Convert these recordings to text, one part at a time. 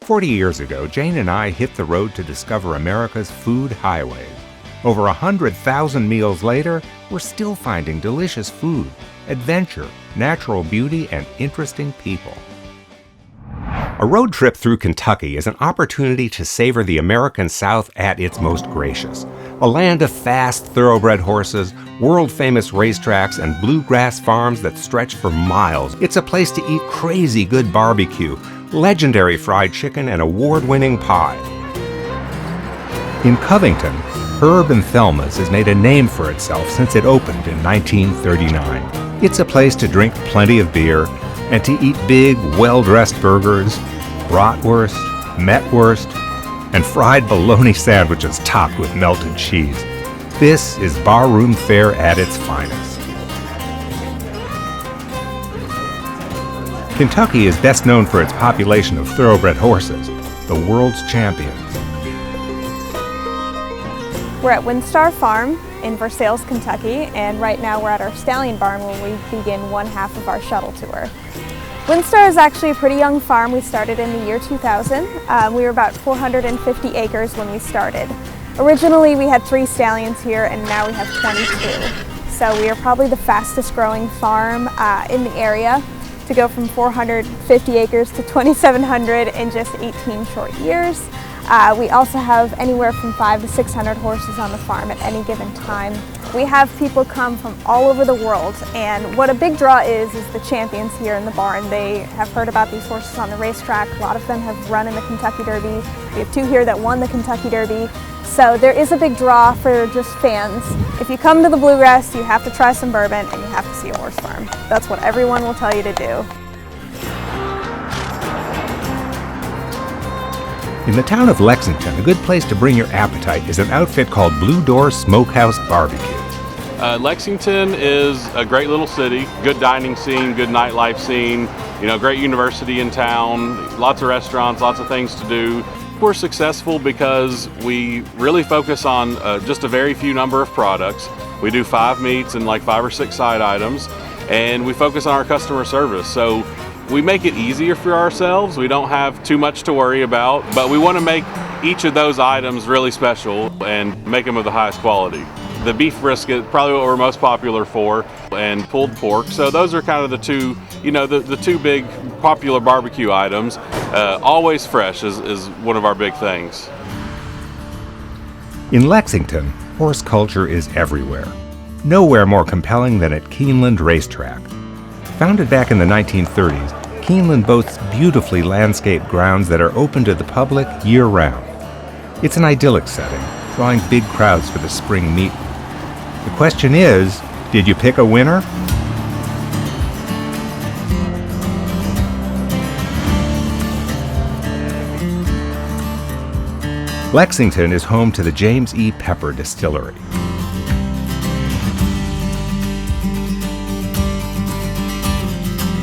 40 years ago, Jane and I hit the road to discover America's food highways. Over 100,000 meals later, we're still finding delicious food, adventure, natural beauty, and interesting people. A road trip through Kentucky is an opportunity to savor the American South at its most gracious. A land of fast, thoroughbred horses, world-famous racetracks, and bluegrass farms that stretch for miles. It's a place to eat crazy good barbecue, legendary fried chicken, and award-winning pie. In Covington, Herb and Thelma's has made a name for itself since it opened in 1939. It's a place to drink plenty of beer and to eat big, well-dressed burgers, bratwurst, metwurst, and fried bologna sandwiches topped with melted cheese. This is barroom fare at its finest. Kentucky is best known for its population of thoroughbred horses, the world's champions. We're at Windstar Farm in Versailles, Kentucky, and right now we're at our stallion barn where we begin one half of our shuttle tour. Windstar is actually a pretty young farm. We started in the year 2000. We were about 450 acres when we started. Originally we had 3 stallions here and now we have 22. So we are probably the fastest growing farm in the area to go from 450 acres to 2,700 in just 18 short years. We also have anywhere from 500 to 600 horses on the farm at any given time. We have people come from all over the world, and what a big draw is the champions here in the barn. They have heard about these horses on the racetrack. A lot of them have run in the Kentucky Derby. We have 2 here that won the Kentucky Derby. So there is a big draw for just fans. If you come to the Bluegrass, you have to try some bourbon and you have to see a horse farm. That's what everyone will tell you to do. In the town of Lexington, a good place to bring your appetite is an outfit called Blue Door Smokehouse BBQ. Lexington is a great little city, good dining scene, good nightlife scene, great university in town, lots of restaurants, lots of things to do. We're successful because we really focus on just a very few number of products. We do 5 meats and like 5 or 6 side items, and we focus on our customer service. So we make it easier for ourselves. We don't have too much to worry about, but we want to make each of those items really special and make them of the highest quality. The beef brisket, probably what we're most popular for, and pulled pork. So those are kind of the two, the 2 big popular barbecue items. Always fresh is one of our big things. In Lexington, horse culture is everywhere. Nowhere more compelling than at Keeneland Racetrack. Founded back in the 1930s, Keeneland boasts beautifully landscaped grounds that are open to the public year-round. It's an idyllic setting, drawing big crowds for the spring meet. The question is, did you pick a winner? Lexington is home to the James E. Pepper Distillery.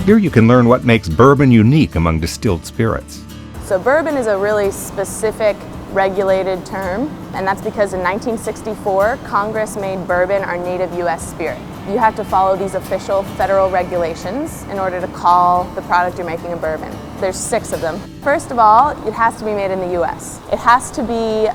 Here you can learn what makes bourbon unique among distilled spirits. So bourbon is a really specific regulated term, and that's because in 1964, Congress made bourbon our native U.S. spirit. You have to follow these official federal regulations in order to call the product you're making a bourbon. There's 6 of them. First of all, it has to be made in the U.S. It has to be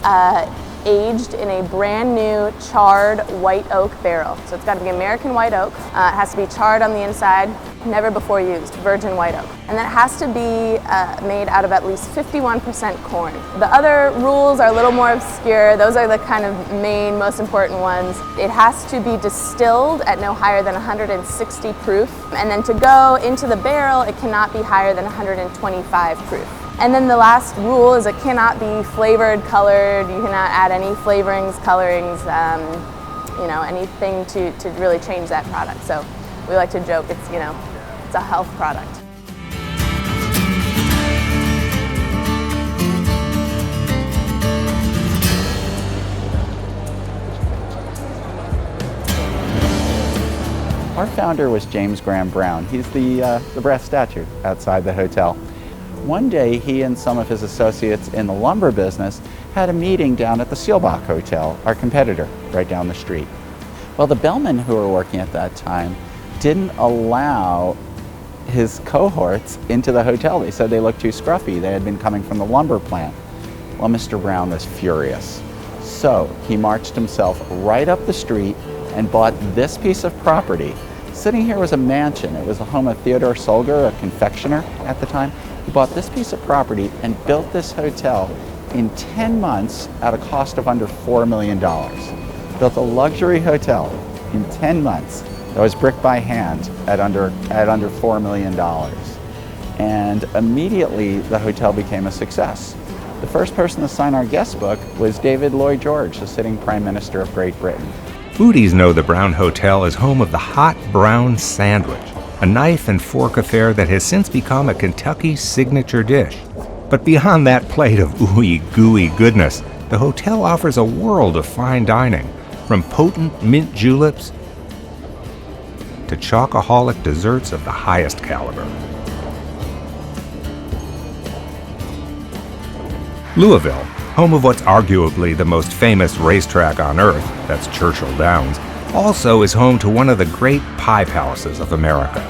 aged in a brand new charred white oak barrel. So it's got to be American white oak. It has to be charred on the inside, never before used, virgin white oak. And then it has to be made out of at least 51% corn. The other rules are a little more obscure. Those are the kind of main, most important ones. It has to be distilled at no higher than 160 proof. And then to go into the barrel, it cannot be higher than 125 proof. And then the last rule is it cannot be flavored, colored. You cannot add any flavorings, colorings, anything to really change that product. So we like to joke it's a health product. Our founder was James Graham Brown. He's the brass statue outside the hotel. One day, he and some of his associates in the lumber business had a meeting down at the Seelbach Hotel, our competitor, right down the street. Well, the bellmen who were working at that time didn't allow his cohorts into the hotel. They said they looked too scruffy. They had been coming from the lumber plant. Well, Mr. Brown was furious. So he marched himself right up the street and bought this piece of property. Sitting here was a mansion. It was the home of Theodore Solger, a confectioner at the time. He bought this piece of property and built this hotel in 10 months at a cost of under $4 million. Built a luxury hotel in 10 months that was brick by hand at under $4 million. And immediately the hotel became a success. The first person to sign our guest book was David Lloyd George, the sitting Prime Minister of Great Britain. Foodies know the Brown Hotel is home of the hot brown sandwich, a knife and fork affair that has since become a Kentucky signature dish. But beyond that plate of ooey gooey goodness, the hotel offers a world of fine dining, from potent mint juleps to chocoholic desserts of the highest caliber. Louisville, home of what's arguably the most famous racetrack on earth, that's Churchill Downs, also is home to one of the great pie palaces of America.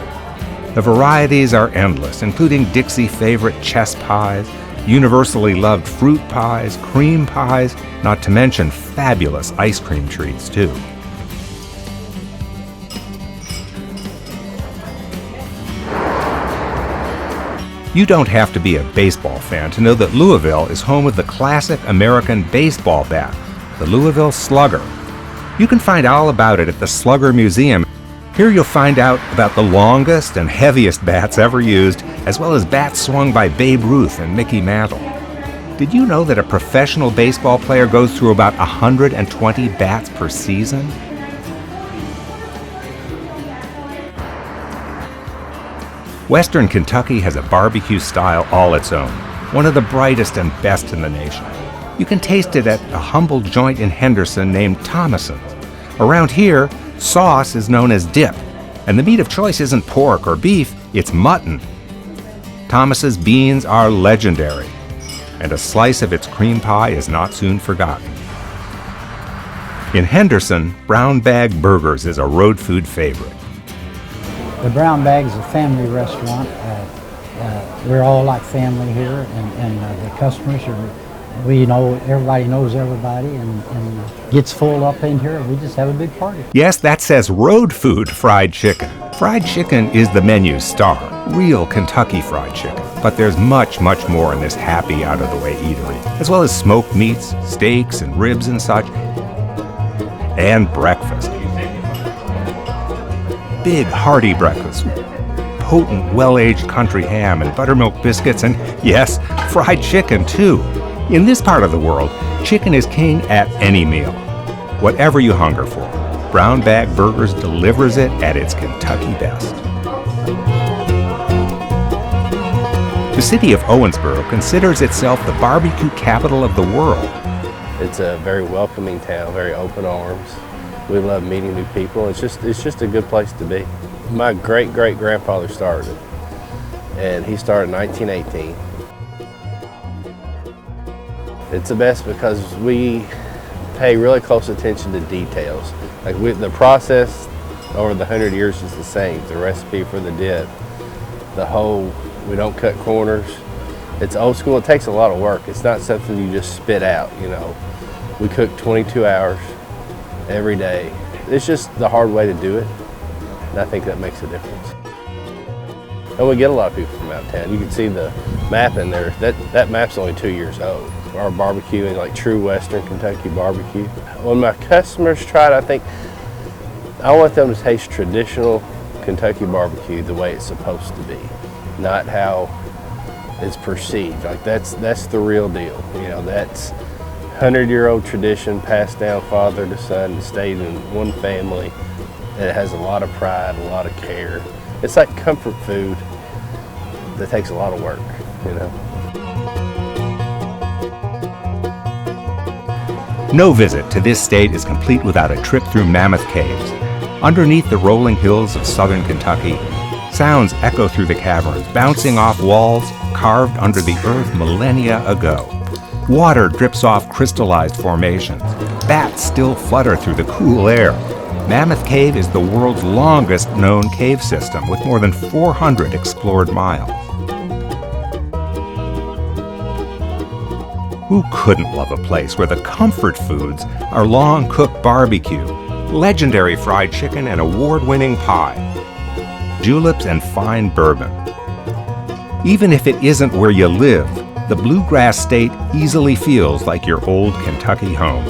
The varieties are endless, including Dixie favorite chess pies, universally loved fruit pies, cream pies, not to mention fabulous ice cream treats, too. You don't have to be a baseball fan to know that Louisville is home of the classic American baseball bat, the Louisville Slugger. You can find all about it at the Slugger Museum. Here you'll find out about the longest and heaviest bats ever used, as well as bats swung by Babe Ruth and Mickey Mantle. Did you know that a professional baseball player goes through about 120 bats per season? Western Kentucky has a barbecue style all its own, one of the brightest and best in the nation. You can taste it at a humble joint in Henderson named Thomason's. Around here, sauce is known as dip, and the meat of choice isn't pork or beef, it's mutton. Thomas's beans are legendary, and a slice of its cream pie is not soon forgotten. In Henderson, Brown Bag Burgers is a road food favorite. The Brown Bag is a family restaurant. We're all like family here, and the customers everybody knows everybody, and gets full up in here. We just have a big party. Yes, that says road food fried chicken. Fried chicken is the menu star, real Kentucky fried chicken. But there's much, much more in this happy, out-of-the-way eatery, as well as smoked meats, steaks, and ribs and such, and breakfast. Big, hearty breakfast, potent, well-aged country ham and buttermilk biscuits, and yes, fried chicken too. In this part of the world, chicken is king at any meal. Whatever you hunger for, Brown Bag Burgers delivers it at its Kentucky best. The city of Owensboro considers itself the barbecue capital of the world. It's a very welcoming town, very open arms. We love meeting new people. It's just a good place to be. My great-great-grandfather started, and he started in 1918. It's the best because we pay really close attention to details. Like the process over the 100 years is the same. The recipe for the dip, we don't cut corners. It's old school. It takes a lot of work. It's not something you just spit out, We cook 22 hours every day. It's just the hard way to do it, and I think that makes a difference. And we get a lot of people from out of town. You can see the map in there. That map's only 2 years old. Our barbecue is like true Western Kentucky barbecue. When my customers try it, I want them to taste traditional Kentucky barbecue the way it's supposed to be, not how it's perceived. Like that's the real deal. That's 100-year-old tradition passed down father to son. It stayed in one family, and it has a lot of pride, a lot of care. It's like comfort food that takes a lot of work, No visit to this state is complete without a trip through Mammoth Caves. Underneath the rolling hills of southern Kentucky, sounds echo through the caverns, bouncing off walls carved under the earth millennia ago. Water drips off crystallized formations. Bats still flutter through the cool air. Mammoth Cave is the world's longest known cave system, with more than 400 explored miles. Who couldn't love a place where the comfort foods are long-cooked barbecue, legendary fried chicken, and award-winning pie, juleps, and fine bourbon? Even if it isn't where you live, the Bluegrass State easily feels like your old Kentucky home.